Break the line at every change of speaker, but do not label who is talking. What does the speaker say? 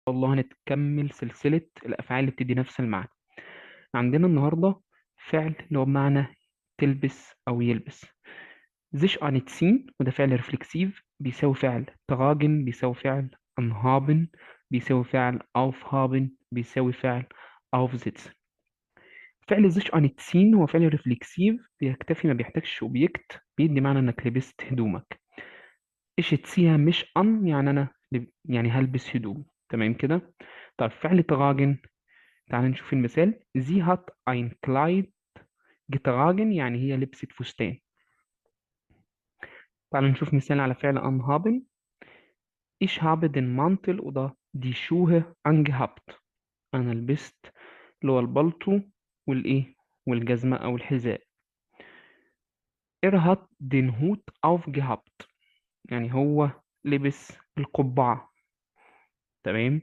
الله هنتكمل سلسلة الأفعال اللي بتدي نفس المعنى. عندنا النهاردة فعل اللي هو بمعنى تلبس أو يلبس. sich anziehen وده فعل ريفلكسيف بيساوي فعل tragen بيساوي فعل anhaben بيساوي فعل aufhaben بيساوي فعل aufsitzen. فعل sich anziehen هو فعل ريفلكسيف بيكتفي ما بيحتاجش اوبجكت، بيدي معنى انك لبست هدومك. ايش تسيها مش ان يعني انا يعني هلبس هدوم، تمام كده. طيب فعل tragen، تعال نشوف المثال. Sie hat ein Kleid getragen يعني هي لبست فستان. تعال نشوف مثال على فعل anhaben. Ich habe den Mantel oder die Schuhe angehabt. أنا لبست اللي هو البلطو والإيه والجزمة أو الحذاء. Er hat den Hut aufgehabt يعني هو لبس القبعة، تمام.